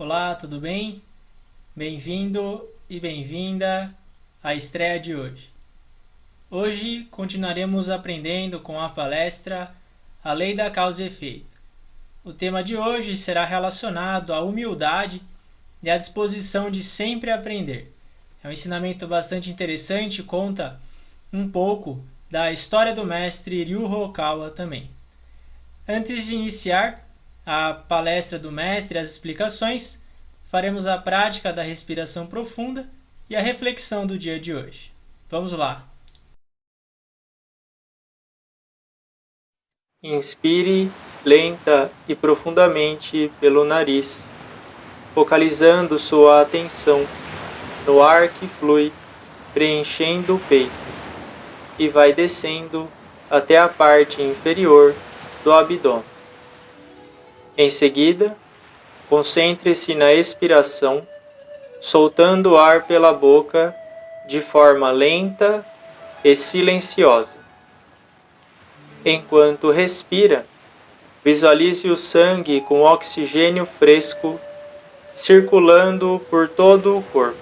Olá, tudo bem? Bem-vindo e bem-vinda à estreia de hoje. Hoje continuaremos aprendendo com a palestra A Lei da Causa e Efeito. O tema de hoje será relacionado à humildade e à disposição de sempre aprender. É um ensinamento bastante interessante, conta um pouco da história do mestre Ryu Hokawa também. Antes de iniciar a palestra do mestre e as explicações, faremos a prática da respiração profunda e a reflexão do dia de hoje. Vamos lá! Inspire lenta e profundamente pelo nariz, focalizando sua atenção no ar que flui, preenchendo o peito, e vai descendo até a parte inferior do abdômen. Em seguida, concentre-se na expiração, soltando o ar pela boca de forma lenta e silenciosa. Enquanto respira, visualize o sangue com oxigênio fresco circulando por todo o corpo.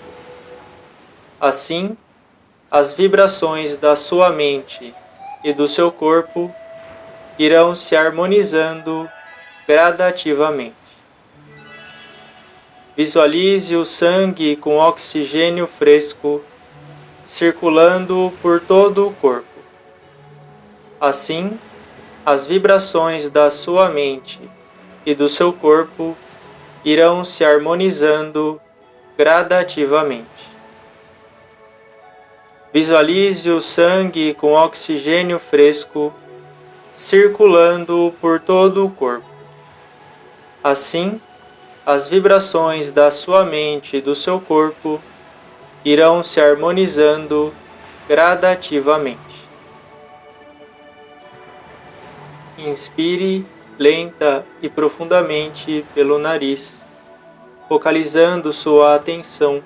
Assim, as vibrações da sua mente e do seu corpo irão se harmonizando gradativamente. Visualize o sangue com oxigênio fresco circulando por todo o corpo. Assim, as vibrações da sua mente e do seu corpo irão se harmonizando gradativamente. Visualize o sangue com oxigênio fresco circulando por todo o corpo. Assim, as vibrações da sua mente e do seu corpo irão se harmonizando gradativamente. Inspire lenta e profundamente pelo nariz, focalizando sua atenção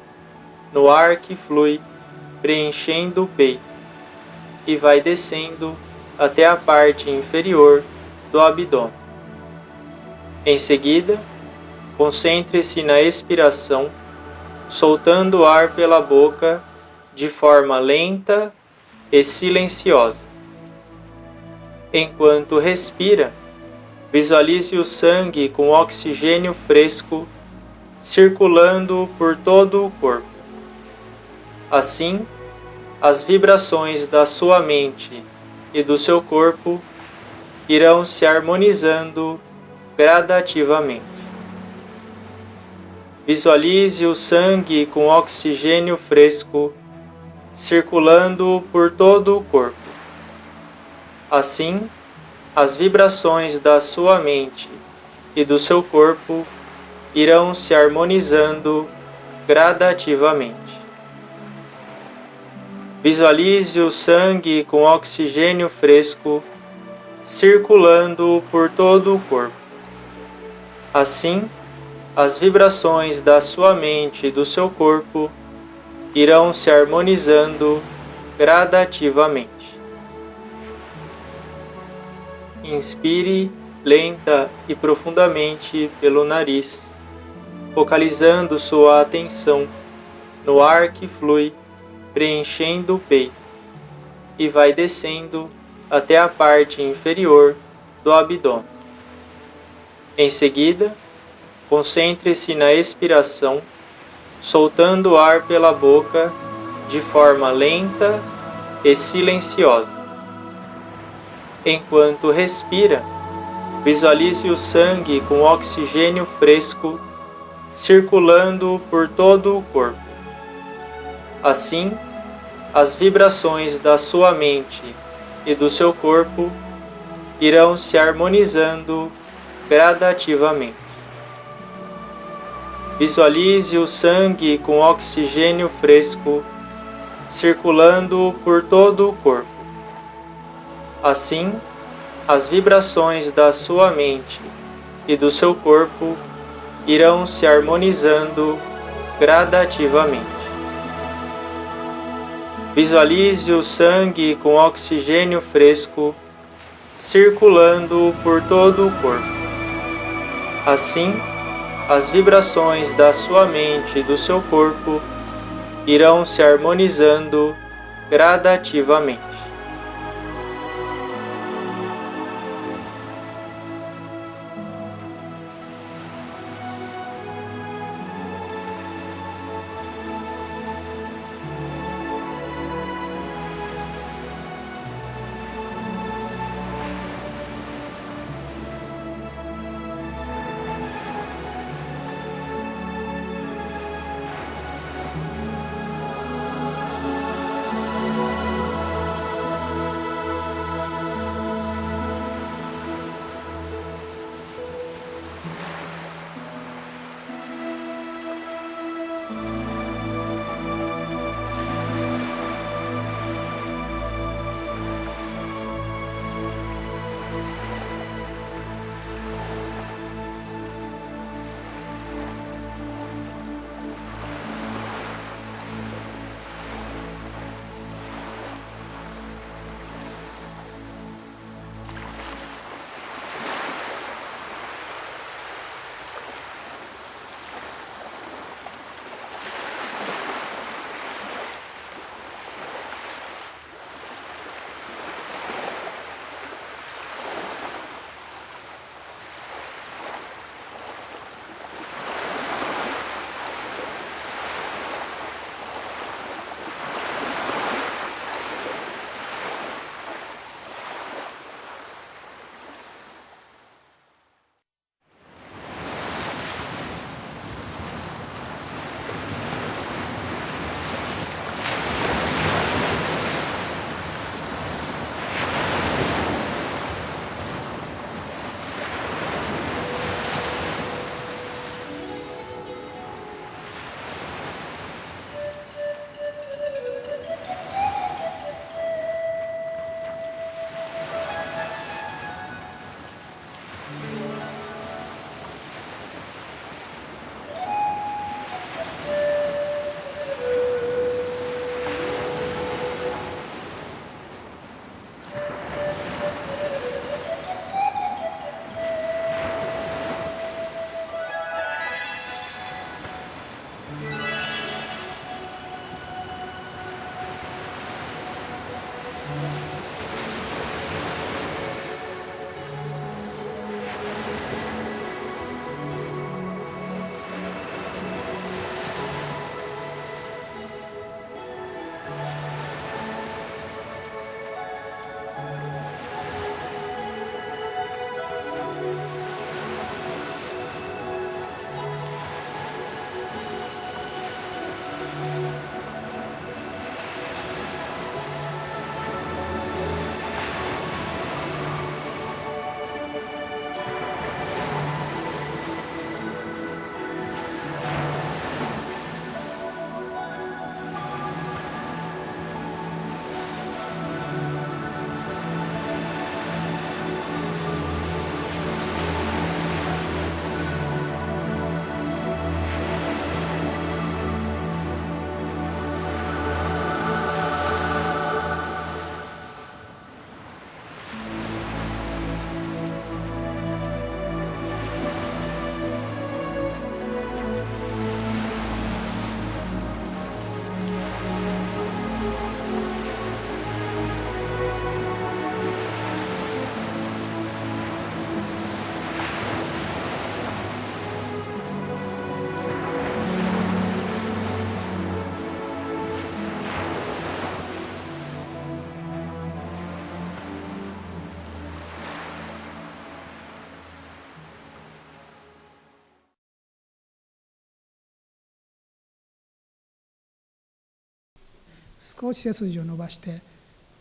no ar que flui, preenchendo o peito, e vai descendo até a parte inferior do abdômen. Em seguida, concentre-se na expiração, soltando o ar pela boca de forma lenta e silenciosa. Enquanto respira, visualize o sangue com oxigênio fresco circulando por todo o corpo. Assim, as vibrações da sua mente e do seu corpo irão se harmonizando gradativamente. Visualize o sangue com oxigênio fresco circulando por todo o corpo. Assim, as vibrações da sua mente e do seu corpo irão se harmonizando gradativamente. Visualize o sangue com oxigênio fresco circulando por todo o corpo. Assim, as vibrações da sua mente e do seu corpo irão se harmonizando gradativamente. Inspire lenta e profundamente pelo nariz, focalizando sua atenção no ar que flui, preenchendo o peito, e vai descendo até a parte inferior do abdômen. Em seguida, concentre-se na expiração, soltando o ar pela boca de forma lenta e silenciosa. Enquanto respira, visualize o sangue com oxigênio fresco circulando por todo o corpo. Assim, as vibrações da sua mente e do seu corpo irão se harmonizando gradativamente. Visualize o sangue com oxigênio fresco circulando por todo o corpo. Assim, as vibrações da sua mente e do seu corpo irão se harmonizando gradativamente. Visualize o sangue com oxigênio fresco circulando por todo o corpo. Assim, as vibrações da sua mente e do seu corpo irão se harmonizando gradativamente.少し背筋を伸ばして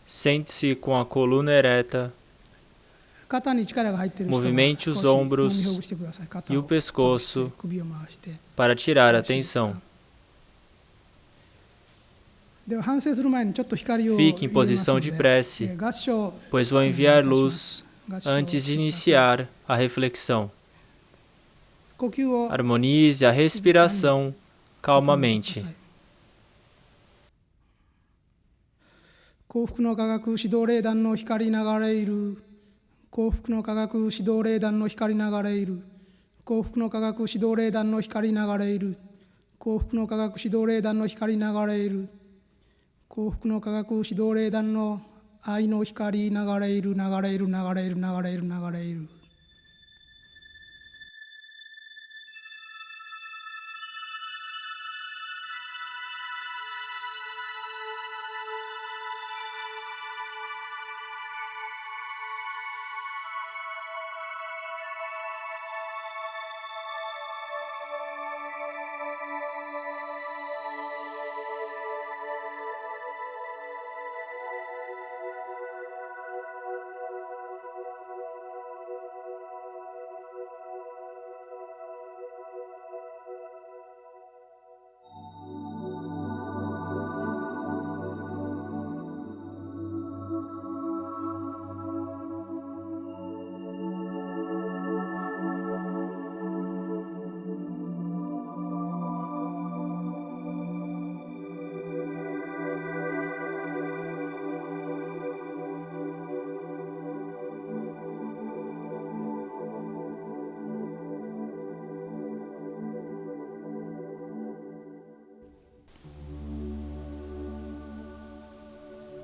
Sente-se com a coluna ereta, 肩に力が入っている人は movimente 少 os しもみ ombros ほぐしてください。肩 e を o ほぐして pescoço 首を回して para tirar a よろしいですか。 tensão. では反省する前にちょっと光を Fique 入 em れます posição の de で prece, 合唱 pois vou お願いい enviar たします。 luz 合唱を antes し de てください。 iniciar a reflexão. 呼吸を Harmonize a respiração 整えてくだ calmamente. さい。幸福の科学指導霊団の光り流れいる。幸福の科学指導霊団の光り流れいる。幸福の科学指導霊団の光流れいる。幸福の科学指導霊団の光流れいる。幸福の科学指導霊団の愛の光流れいる、流れいる、流れいる、流れいる、流れいる。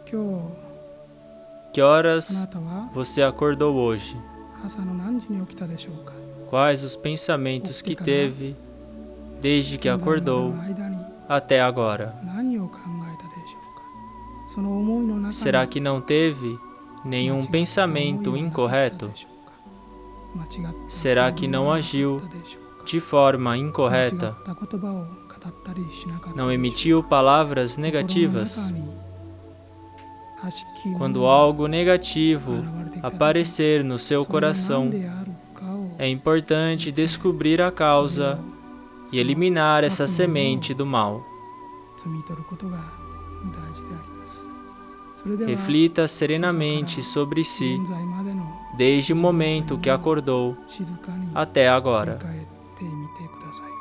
今日 Que あな horas たは você acordou hoje? 朝の何時に起きたでしょうか。 Quais os pensamentos que teve desde que 現在まで acordou の間に até agora? 何を考えたでしょうか。その思いの中に Será que não teve nenhum 間違った思い pensamento はなかった incorreto? でしょうか。間違った Será que não 思いはな agiu かったでしょうか。 de forma 間違っ incorreta? た言葉を語ったりしなかった Não でしょう emitiu palavras か。心の negativas? 中に悪しきもの Quando が algo negativo 現れてきた時 aparecer no seu それが何 coração, であるかを é importante descobrir a causa e eliminar essa semente do mal. 摘み取ることが大事であります。それでは Reflita serenamente sobre si 現在までの desde o momento que acordou 静かに até 振り agora. 返ってみてください。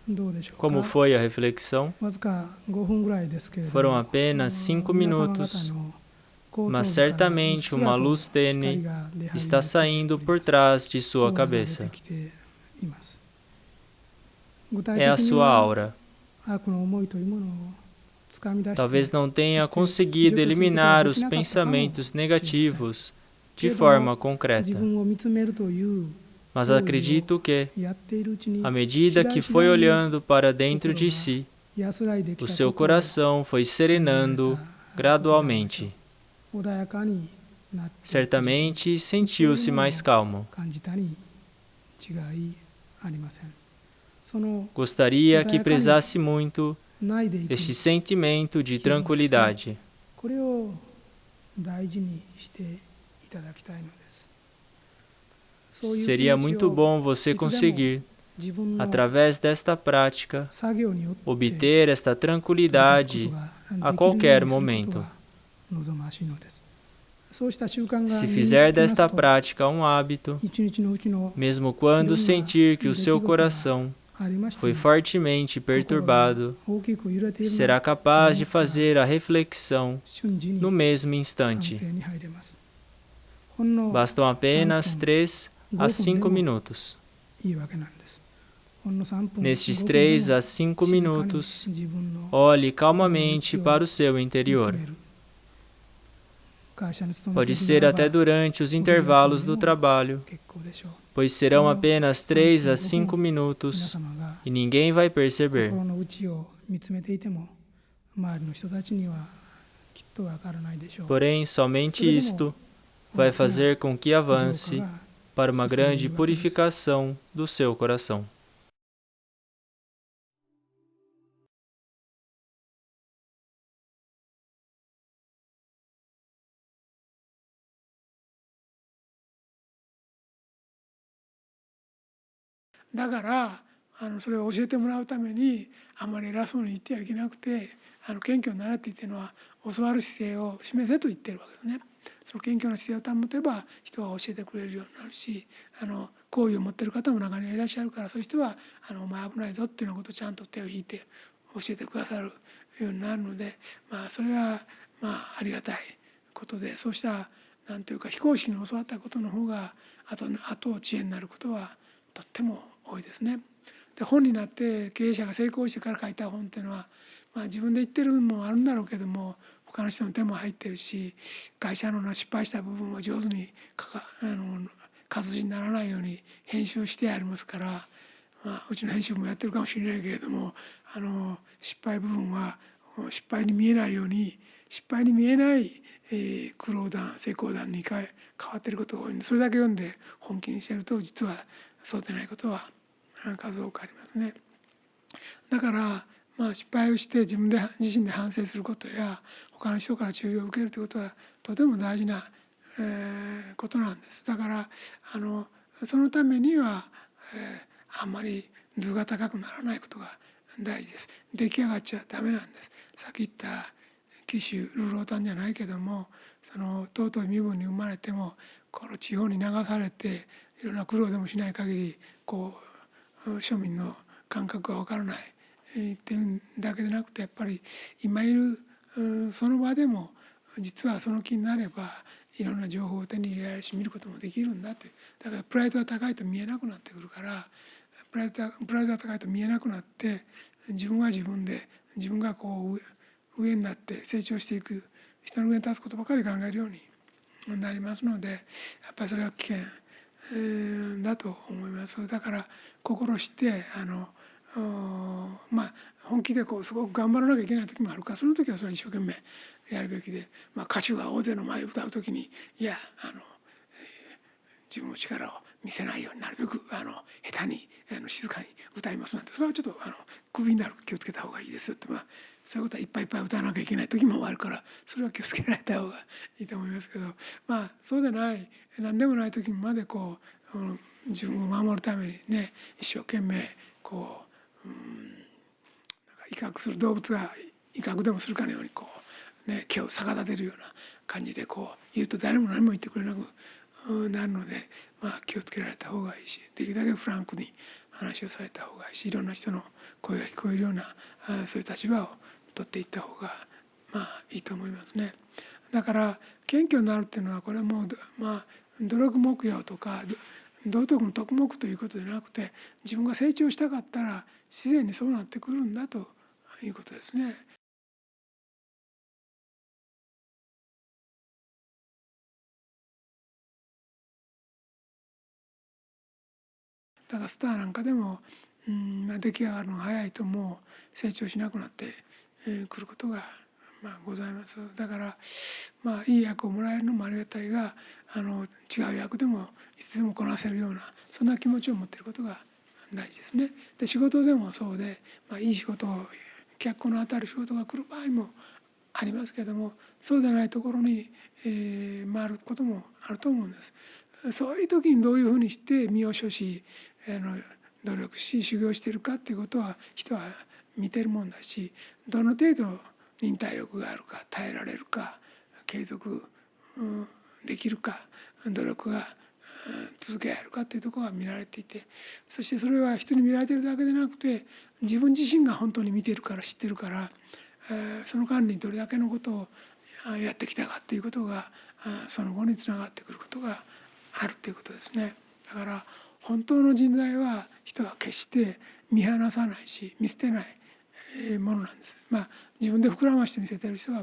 どうでしょう Como か。 foi a reflexão? わずか5分ぐらいですけれど Foram も、 apenas 5皆様方 minutos, の後頭 mas 部からうっ certamente す uma らと luz 光 tênue が出始 está めて saindo おり por ます。 trás de オ sua ーラが出 cabeça. てきています。具体 É a 的に sua は aura. 悪の思いというものをつかみ出して、 Talvez não tenha そして除 conseguido 去することが eliminar で os きなかったかもしれません。 pensamentos negativos け de れども forma 自 concreta, 分を見つめるという mas 行為を acredito que, やっているうちに à medida 次 que 第 foi 次第に olhando para dentro 心 de が si, 安らいでき o た seu ことを coração foi serenando gradualmente. 穏やかになっていく Certamente sentiu-se mais calmo. 感じたに違いありません。その Gostaria que prezasse muito ないでいく este sentimento de tranquilidade. これを大事にしていただきたいのです。そういう気 Seria 持ち muito を bom você いつでも conseguir, 自分の através desta prática, 作業によって obter esta 取り出すこと tranquilidade が a できる qualquer ようにすること momento. が望ましいのです。そうした習慣が Se 身に fizer つきます desta と、 prática um hábito, 一日のうちの mesmo quando sentir que o seu coração ありまして foi fortemente 心が perturbado, 大きく揺れているの será を capaz de fazer a reflexão 瞬時に no mesmo 反 instante. 省に入れます。ほんの Bastam apenas 3 a 5 5 minutos. いいわけなんです。ほんの3分 Nestes 5分でも 3 a 5静かに minutos, 自分の olhe calmamente para o seu 見 interior. つめる。会社に勤め Pode ている ser ならば até durante os intervalos do trabalho, 結構でしょう。 pois serão apenas 3 a 5 皆 minutos 様が e ninguém vai perceber. 心の内を見つめていても周りの人たちにはきっとわからないでしょう。 Porém, somente isto vai fazer com que 浄化 avance が para uma grande purificação do seu coração. .だからそれを教えてもらうためにあまり偉そうに言ってはいけなくて謙虚になれって言ってるのは教わる姿勢を示せと言ってるわけですね。その謙虚な姿勢を保てば人は教えてくれるようになるし好意を持っている方も中にはいらっしゃるからそういう人はお前危ないぞっていうようなことをちゃんと手を引いて教えてくださるようになるので、それはありがたいことでそうしたなんというか非公式に教わったことの方が後知恵になることはとっても多いですね。で本になって経営者が成功してから書いた本っていうのは、自分で言ってるのもあるんだろうけども他の人の手も入ってるし会社の失敗した部分を上手に活字にならないように編集してありますから、うちの編集もやってるかもしれないけれども失敗部分は失敗に見えないように失敗に見えない苦労談成功談に変わっていることが多いんでそれだけ読んで本気にしてると実はそうでないことは数多くありますね。だから失敗をして自身で反省することや他の人から注意を受けるということはとても大事なことなんです。だからそのためにはあんまり図が高くならないことが大事です。出来上がっちゃダメなんです。さっき言った紀州ルロータンじゃないけども尊い身分に生まれてもこの地方に流されていろんな苦労でもしない限り庶民の感覚が分からないっていうんだけでなくてやっぱり今いるその場でも実はその気になればいろんな情報を手に入れられるし見ることもできるんだというだからプライドが高いと見えなくなってくるからプライドが高いと見えなくなって自分は自分で自分が上になって成長していく人の上に立つことばかり考えるようになりますのでやっぱりそれは危険だと思います。だから心して本気ですごく頑張らなきゃいけない時もあるからその時はそれは一生懸命やるべきで、歌手が大勢の前で歌う時に自分の力を見せないようになるべく下手に静かに歌いますなんてそれはちょっとクビになる気をつけた方がいいですよってそういうことはいっぱいいっぱい歌わなきゃいけない時もあるからそれは気をつけられた方がいいと思いますけどそうでない何でもない時にまで自分を守るためにね一生懸命威嚇する動物が威嚇でもするかのように毛を逆立てるような感じで言うと誰も何も言ってくれなくなるので気をつけられた方がいいしできるだけフランクに話をされた方がいいし、いろんな人の声が聞こえるようなそういう立場を取っていった方がいいと思いますね。だから謙虚になるっていうのはこれはもう努力目標とか道徳の徳目ということでなくて、自分が成長したかったら自然にそうなってくるんだということですね。だからスターなんかでも、出来上がるのが早いともう成長しなくなってくることがございます。だからいい役をもらえるのもありがたいが、違う役でもいつでもこなせるようなそんな気持ちを持っていることが大事ですね。で仕事でもそうで、いい仕事を脚光の当たる仕事が来る場合もありますけれども、そうでないところに、回ることもあると思うんです。そういう時にどういうふうにして身を処し努力し修行しているかっていうことは人は見てるもんだし、どの程度忍耐力があるか、耐えられるか、継続できるか、努力が続けられるかっていうところが見られていて、そしてそれは人に見られているだけでなくて自分自身が本当に見ているから知ってるから、その間にどれだけのことをやってきたかっていうことがその後につながってくることがあるということですね。だから本当の人材は人は決して見放さないし見捨てないものなんです。自分で膨らまして見せてる人は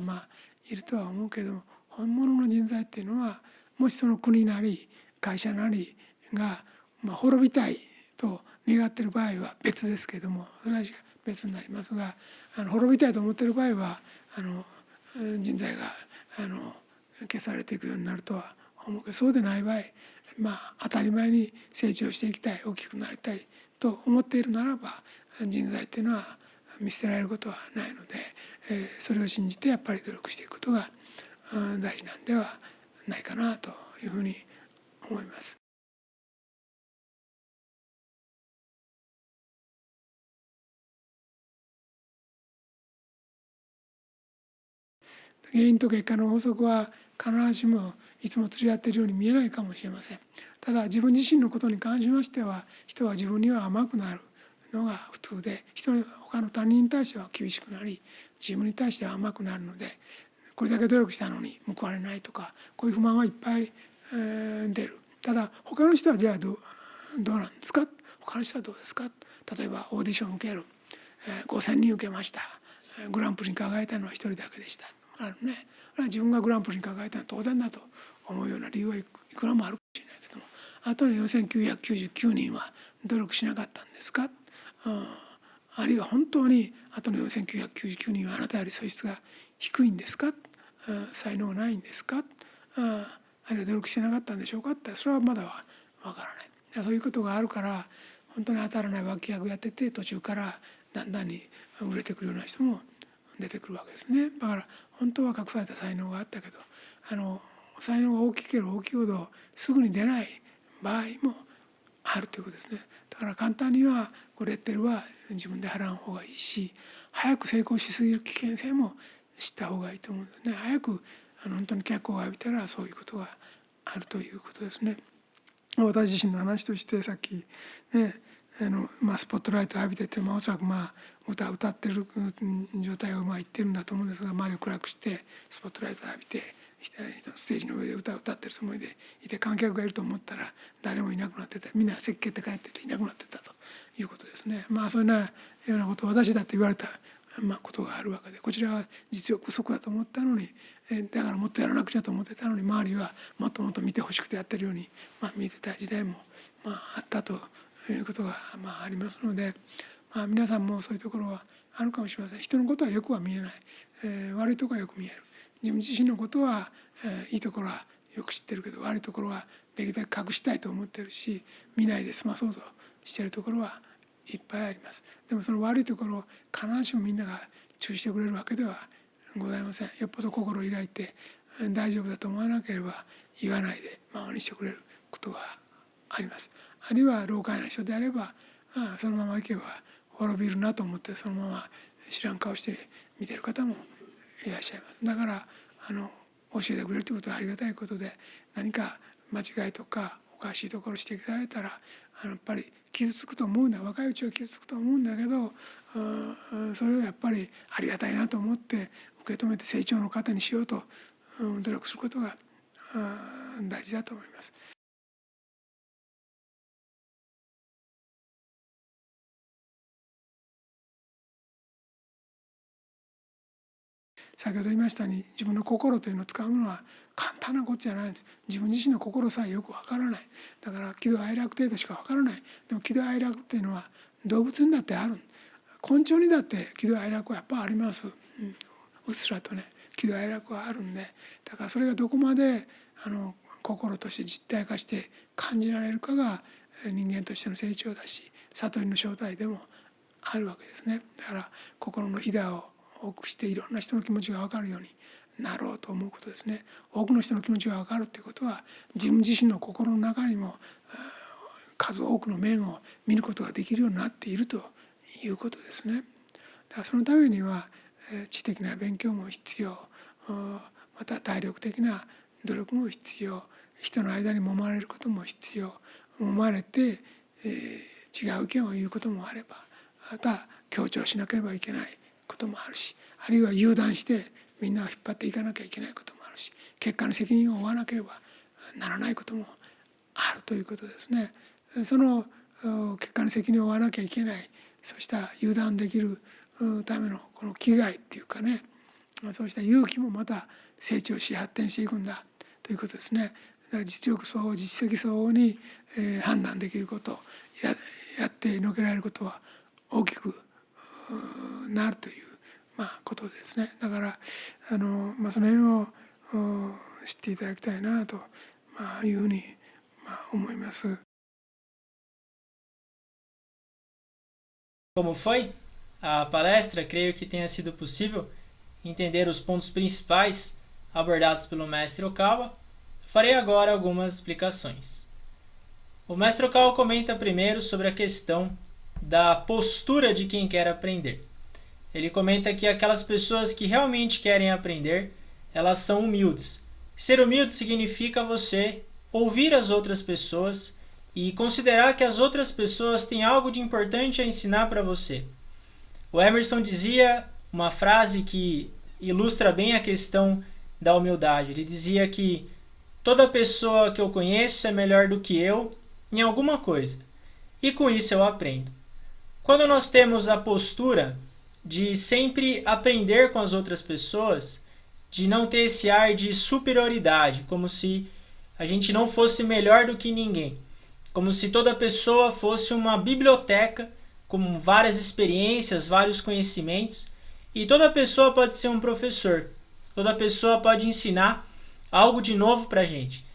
いるとは思うけども、本物の人材っていうのはもしその国なり会社なりが滅びたいと願っている場合は別ですけれども、それは別になりますが、滅びたいと思っている場合は人材が消されていくようになるとは思うけど、そうでない場合当たり前に成長していきたい、大きくなりたいと思っているならば人材っていうのは見捨てられることはないので、それを信じてやっぱり努力していくことが大事なんではないかなというふうに思います。原因と結果の法則は必ずしもいつも釣り合っているように見えないかもしれません。ただ自分自身のことに関しましては人は自分には甘くなるのが普通で、他の他人に対しては厳しくなり自分に対しては甘くなるので、これだけ努力したのに報われないとかこういう不満はいっぱい出る。ただ他の人はじゃあどうなんですか、他の人はどうですか。例えばオーディション受ける、5,000人受けました、グランプリに輝いたのは一人だけでした。自分がグランプリに輝いたのは当然だと思うような理由はいくらもあるかもしれないけども、あとの4,999人は努力しなかったんですか、あるいは本当にあとの4,999人はあなたより素質が低いんですか、才能ないんですか、あるいは努力してなかったんでしょうかって、それはまだは分からない。そういうことがあるから本当に当たらない脇役やってて途中からだんだんに売れてくるような人も出てくるわけですね。だから本当は隠された才能があったけど才能が大きければ大きいほどすぐに出ない場合もあるということですね。だから簡単にはレッテルは自分で貼らん方がいいし、早く成功しすぎる危険性も知った方がいいと思うんですね。早く本当に脚光を浴びたらそういうことがあるということですね。私自身の話としてさっきねスポットライトを浴びてておそらく歌を歌ってる状態を言ってるんだと思うんですが、周りを暗くしてスポットライトを浴びてステージの上で歌を歌ってるつもりでいて、観客がいると思ったら誰もいなくなってて、みんなせっけって帰ってていなくなってたということですね。そういうようなことを私だって言われたことがあるわけで、こちらは実力不足だと思ったのにだからもっとやらなくちゃと思ってたのに、周りはもっともっと見てほしくてやってるように見えてた時代もあったということがありますので、皆さんもそういうところはあるかもしれません。人のことはよくは見えない、悪いところはよく見える。自分自身のことは、いいところはよく知ってるけど悪いところはできるだけ隠したいと思ってるし、見ないで済まそうとしてるところはいっぱいあります。でもその悪いところを必ずしもみんなが注意してくれるわけではございません。よっぽど心を開いて大丈夫だと思わなければ言わないでままにしてくれることがあります。あるいは老快な人であればそのまま行けば滅びるなと思ってそのまま知らん顔して見てる方もいらっしゃいます。だから教えてくれるということはありがたいことで、何か間違いとかおかしいところ指摘されたらやっぱり傷つくと思うんだ、若いうちは傷つくと思うんだけど、それをやっぱりありがたいなと思って受け止めて成長の糧にしようと努力することが大事だと思います。先ほど言いましたように、自分の心というのを使うのは簡単なことじゃないんです。自分自身の心さえよくわからない。だから喜怒哀楽程度しかわからない。でも喜怒哀楽っていうのは動物にだってある。昆虫にだって喜怒哀楽はやっぱあります。うっすらとね喜怒哀楽はあるんで、だからそれがどこまで心として実体化して感じられるかが人間としての成長だし、悟りの正体でもあるわけですね。だから心のひだを多くしていろんな人の気持ちが分かるようになろうと思うことですね。多くの人の気持ちが分かるということは、自分自身の心の中にも数多くの面を見ることができるようになっているということですね。だからそのためには知的な勉強も必要、また体力的な努力も必要、人の間に揉まれることも必要、揉まれて、違う意見を言うこともあれば、また強調しなければいけないこともあるし、あるいは油断してみんなを引っ張っていかなきゃいけないこともあるし、結果の責任を負わなければならないこともあるということですね。その結果の責任を負わなきゃいけない、そうした油断できるためのこの気概っていうかね、そうした勇気もまた成長し発展していくんだということですね。だから実力相応実績相応に判断できること、やってのけられることは大きくなるということですね。だからその辺を知っていただきたいなというふうに思います。Como foi a palestra? Creio que tenha sido possível entender os pontos principais abordados pelo mestre Okawa. Farei agora algumas explicações. O mestre Okawa comenta primeiro sobre a questão da postura de quem quer aprender. Ele comenta que aquelas pessoas que realmente querem aprender, elas são humildes. Ser humilde significa você ouvir as outras pessoas e considerar que as outras pessoas têm algo de importante a ensinar para você. O Emerson dizia uma frase que ilustra bem a questão da humildade. Ele dizia que toda pessoa que eu conheço é melhor do que eu em alguma coisa, e com isso eu aprendo. Quando nós temos a postura de sempre aprender com as outras pessoas, de não ter esse ar de superioridade, como se a gente não fosse melhor do que ninguém, como se toda pessoa fosse uma biblioteca com várias experiências, vários conhecimentos, e toda pessoa pode ser um professor, toda pessoa pode ensinar algo de novo para a gente,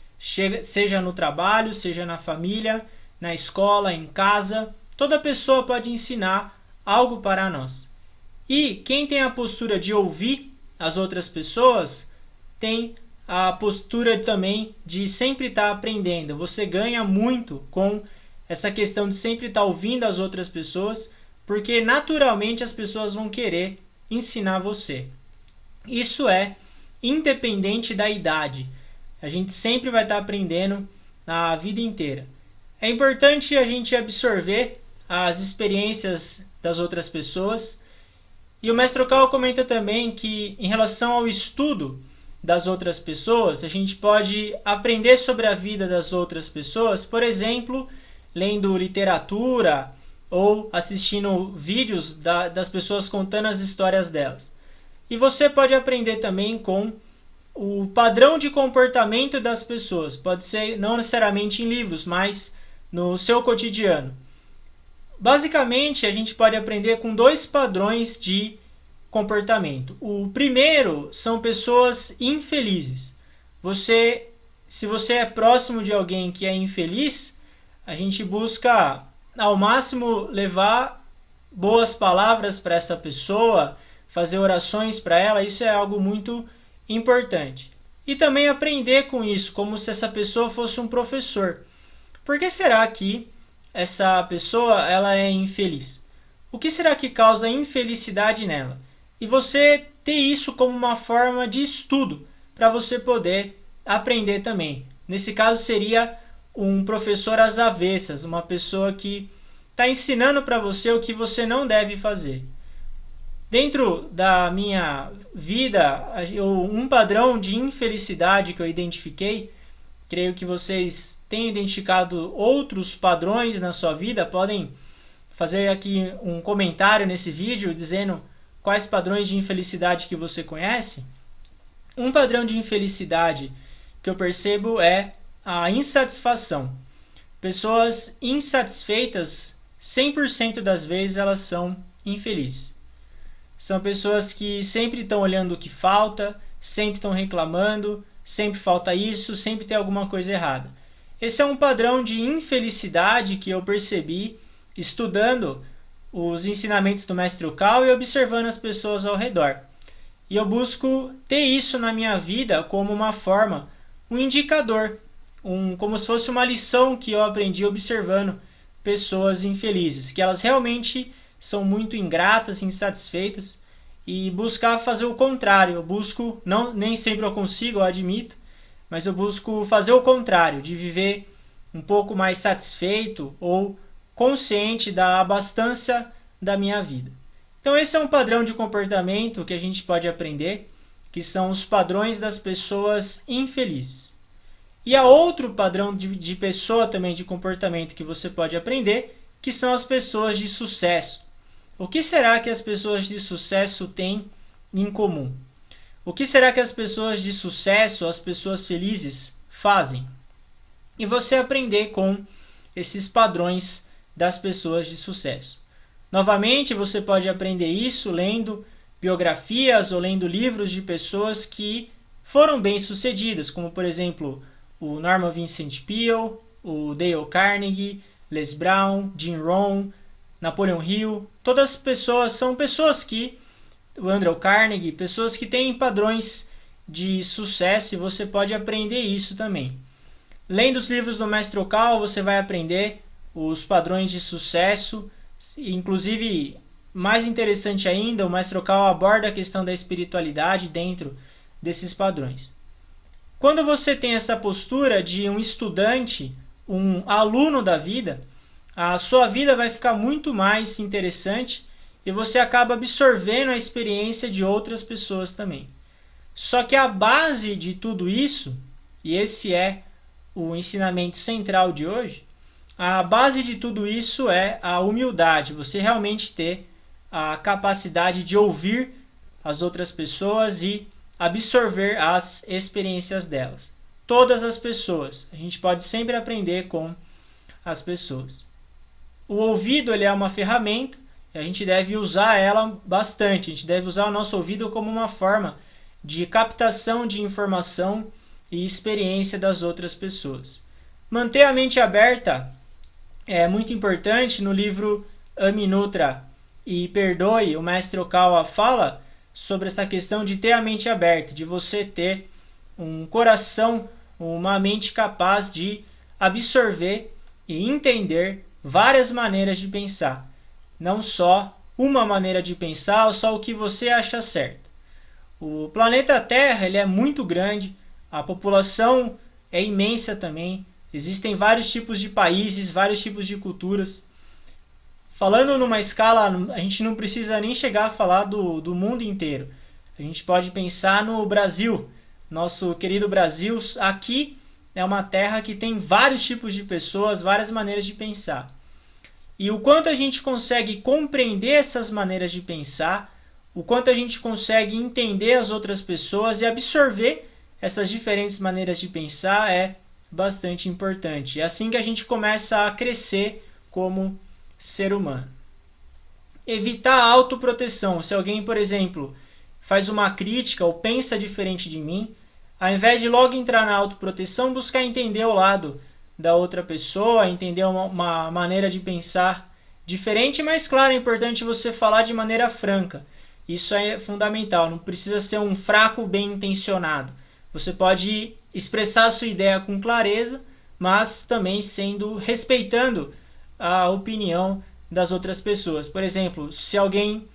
seja no trabalho, seja na família, na escola, em casa, toda pessoa pode ensinar algo para nós. E quem tem a postura de ouvir as outras pessoas, tem a postura também de sempre estar aprendendo. Você ganha muito com essa questão de sempre estar ouvindo as outras pessoas, porque naturalmente as pessoas vão querer ensinar você. Isso é independente da idade. A gente sempre vai estar aprendendo na vida inteira. É importante a gente absorver as experiências das outras pessoas. E o mestre Okawa comenta também que, em relação ao estudo das outras pessoas, a gente pode aprender sobre a vida das outras pessoas, por exemplo, lendo literatura ou assistindo vídeos das pessoas contando as histórias delas. E você pode aprender também com o padrão de comportamento das pessoas. Pode ser não necessariamente em livros, mas no seu cotidiano. Basicamente, a gente pode aprender com dois padrões de comportamento. O primeiro são pessoas infelizes. Se você é próximo de alguém que é infeliz, a gente busca ao máximo levar boas palavras para essa pessoa, fazer orações para ela. Isso é algo muito importante. E também aprender com isso, como se essa pessoa fosse um professor. Por que será que essa pessoa ela é infeliz? O que será que causa infelicidade nela? E você ter isso como uma forma de estudo para você poder aprender também. Nesse caso seria um professor às avessas, uma pessoa que está ensinando para você o que você não deve fazer. Dentro da minha vida, um padrão de infelicidade que eu identifiquei, creio que vocês tenham identificado outros padrões na sua vida, podem fazer aqui um comentário nesse vídeo dizendo quais padrões de infelicidade que você conhece. Um padrão de infelicidade que eu percebo é a insatisfação. Pessoas insatisfeitas, 100% das vezes elas são infelizes. São pessoas que sempre estão olhando o que falta, sempre estão reclamando, sempre falta isso, sempre tem alguma coisa errada. Esse é um padrão de infelicidade que eu percebi estudando os ensinamentos do Mestre Ukao e observando as pessoas ao redor. E eu busco ter isso na minha vida como uma forma, um indicador, como se fosse uma lição que eu aprendi observando pessoas infelizes, que elas realmente são muito ingratas, insatisfeitas, e buscar fazer o contrário. Eu busco, nem sempre eu consigo, eu admito, mas eu busco fazer o contrário, de viver um pouco mais satisfeito ou consciente da abastança da minha vida. Então esse é um padrão de comportamento que a gente pode aprender, que são os padrões das pessoas infelizes. E há outro padrão de pessoa também, de comportamento que você pode aprender, que são as pessoas de sucesso. O que será que as pessoas de sucesso têm em comum? O que será que as pessoas de sucesso, as pessoas felizes, fazem? E você aprender com esses padrões das pessoas de sucesso. Novamente, você pode aprender isso lendo biografias ou lendo livros de pessoas que foram bem-sucedidas, como, por exemplo, o Norman Vincent Peale, o Dale Carnegie, Les Brown, Jim Rohn, Napoleon Hill. Todas as pessoas são pessoas que, o Andrew Carnegie, pessoas que têm padrões de sucesso, e você pode aprender isso também. Lendo os livros do Mestre Ukao, você vai aprender os padrões de sucesso. Inclusive, mais interessante ainda, o Mestre Ukao aborda a questão da espiritualidade dentro desses padrões. Quando você tem essa postura de um estudante, um aluno da vida, a sua vida vai ficar muito mais interessante e você acaba absorvendo a experiência de outras pessoas também. Só que a base de tudo isso, e esse é o ensinamento central de hoje, a base de tudo isso é a humildade, você realmente ter a capacidade de ouvir as outras pessoas e absorver as experiências delas. Todas as pessoas, a gente pode sempre aprender com as pessoas. O ouvido, ele é uma ferramenta e a gente deve usar ela bastante. A gente deve usar o nosso ouvido como uma forma de captação de informação e experiência das outras pessoas. Manter a mente aberta é muito importante. No livro Ame, Nutra e Perdoe, o Mestre Ukao fala sobre essa questão de ter a mente aberta, de você ter um coração, uma mente capaz de absorver e entender várias maneiras de pensar, não só uma maneira de pensar ou só o que você acha certo. O planeta Terra, ele é muito grande, a população é imensa também, existem vários tipos de países, vários tipos de culturas. Falando numa escala, a gente não precisa nem chegar a falar do mundo inteiro. A gente pode pensar no Brasil, nosso querido Brasil. Aqui é uma terra que tem vários tipos de pessoas, várias maneiras de pensar. E o quanto a gente consegue compreender essas maneiras de pensar, o quanto a gente consegue entender as outras pessoas e absorver essas diferentes maneiras de pensar é bastante importante. É assim que a gente começa a crescer como ser humano. Evitar a autoproteção. Se alguém, por exemplo, faz uma crítica ou pensa diferente de mim, ao invés de logo entrar na autoproteção, buscar entender o lado da outra pessoa, entender uma maneira de pensar diferente, mas claro, é importante você falar de maneira franca. Isso é fundamental, não precisa ser um fraco bem intencionado. Você pode expressar a sua ideia com clareza, mas também respeitando a opinião das outras pessoas. Por exemplo, se alguém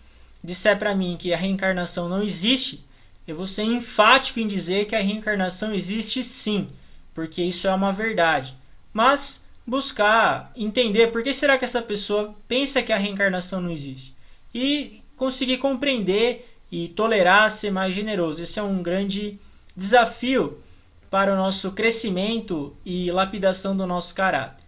disser para mim que a reencarnação não existe, eu vou ser enfático em dizer que a reencarnação existe sim, porque isso é uma verdade. mas buscar entender por que será que essa pessoa pensa que a reencarnação não existe. E conseguir compreender e tolerar, ser mais generoso. Esse é um grande desafio para o nosso crescimento e lapidação do nosso caráter.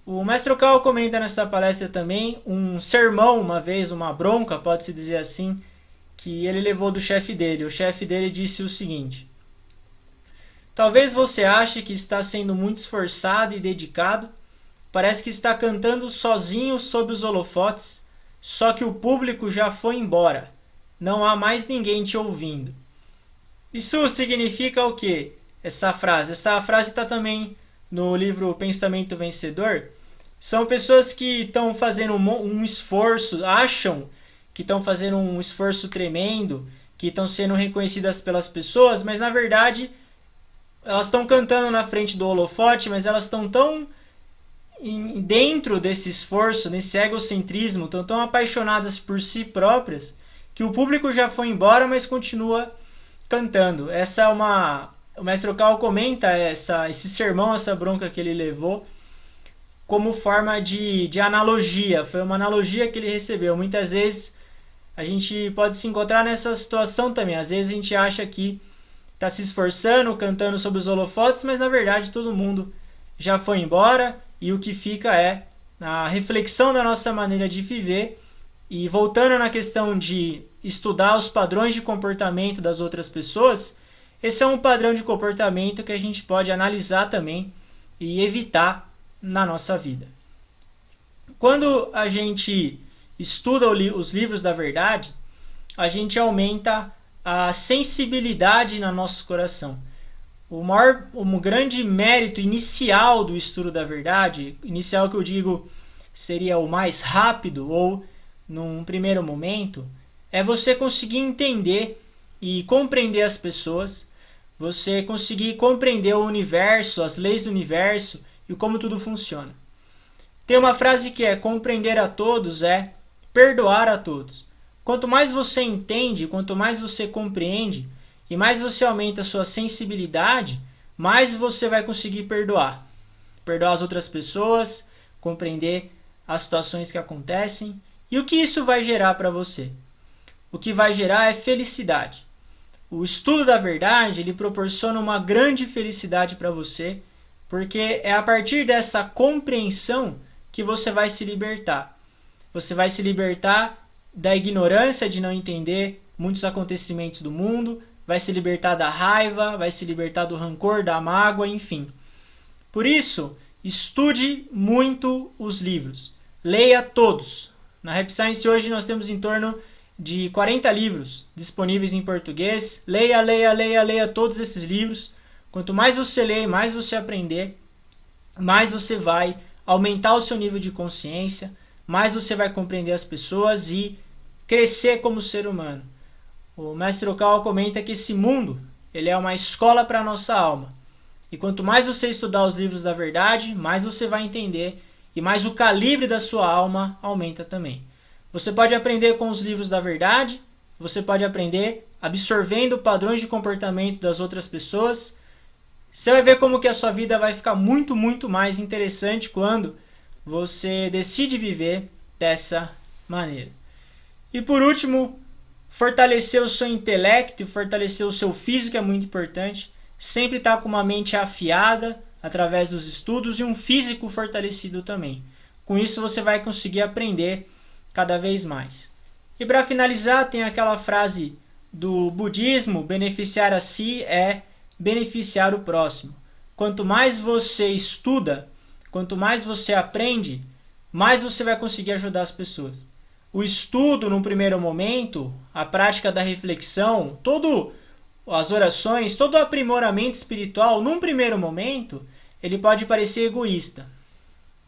O Mestre Okawa comenta nessa palestra também um sermão, uma vez, uma bronca, pode-se dizer assim, que ele levou do chefe dele. O chefe dele disse o seguinte: talvez você ache que está sendo muito esforçado e dedicado, parece que está cantando sozinho sob os holofotes, só que o público já foi embora, não há mais ninguém te ouvindo. Isso significa o quê? Essa frase está também no livro Pensamento Vencedor. São pessoas que estão fazendo um esforço, acham que estão fazendo um esforço tremendo, que estão sendo reconhecidas pelas pessoas, mas na verdade elas estão cantando na frente do holofote, mas elas estão tão dentro desse esforço, nesse egocentrismo, estão tão apaixonadas por si próprias, que o público já foi embora, mas continua cantando. Essa é o Mestre Okawa comenta esse sermão, essa bronca que ele levou, como forma de analogia. Foi uma analogia que ele recebeu. Muitas vezes a gente pode se encontrar nessa situação também. Às vezes a gente acha que está se esforçando, cantando sobre os holofotes, mas na verdade todo mundo já foi embora e o que fica é a reflexão da nossa maneira de viver. E voltando na questão de estudar os padrões de comportamento das outras pessoas, esse é um padrão de comportamento que a gente pode analisar também e evitar na nossa vida. Quando a gente estuda os livros da verdade, a gente aumenta a sensibilidade no nosso coração. O grande mérito inicial do estudo da verdade, inicial que eu digo seria o mais rápido ou num primeiro momento, é você conseguir entender e compreender as pessoas, você conseguir compreender o universo, as leis do universo e como tudo funciona. Tem uma frase que é: compreender a todos é perdoar a todos. Quanto mais você entende, quanto mais você compreende e mais você aumenta a sua sensibilidade, mais você vai conseguir perdoar. Perdoar as outras pessoas, compreender as situações que acontecem. E o que isso vai gerar para você? O que vai gerar é felicidade. O estudo da verdade, ele proporciona uma grande felicidade para você, porque é a partir dessa compreensão que você vai se libertar. Você vai se libertar da ignorância de não entender muitos acontecimentos do mundo, vai se libertar da raiva, vai se libertar do rancor, da mágoa, enfim. Por isso, estude muito os livros. Leia todos. Na Rap Science hoje nós temos em torno de 40 livros disponíveis em português. Leia todos esses livros. Quanto mais você lê, mais você aprender, mais você vai aumentar o seu nível de consciência, mais você vai compreender as pessoas e crescer como ser humano. O Mestre Okawa comenta que esse mundo ele é uma escola para a nossa alma. E quanto mais você estudar os livros da verdade, mais você vai entender e mais o calibre da sua alma aumenta também. Você pode aprender com os livros da verdade, você pode aprender absorvendo padrões de comportamento das outras pessoas. Você vai ver como que a sua vida vai ficar muito, muito mais interessante quando você decide viver dessa maneira. E por último, fortalecer o seu intelecto e fortalecer o seu físico é muito importante. Sempre estar com uma mente afiada através dos estudos e um físico fortalecido também. Com isso você vai conseguir aprender cada vez mais. E para finalizar, tem aquela frase do budismo: beneficiar a si é beneficiar o próximo. Quanto mais você estuda, quanto mais você aprende, mais você vai conseguir ajudar as pessoas. O estudo, no primeiro momento, a prática da reflexão, as orações, todo o aprimoramento espiritual, num primeiro momento, ele pode parecer egoísta.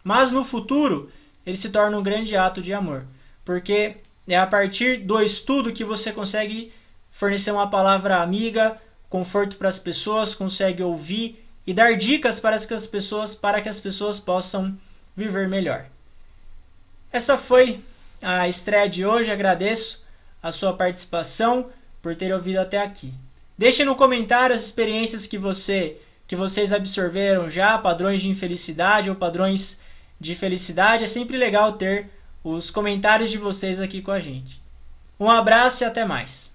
Mas no futuro, ele se torna um grande ato de amor. Porque é a partir do estudo que você consegue fornecer uma palavra amiga, conforto para as pessoas, consegue ouvir e dar dicas para que as pessoas possam viver melhor. Essa foi a estreia de hoje. Agradeço a sua participação por ter ouvido até aqui. Deixe no comentário as experiências que você que vocês absorveram já, padrões de infelicidade ou padrões de felicidade. É sempre legal ter os comentários de vocês aqui com a gente. Um abraço e até mais!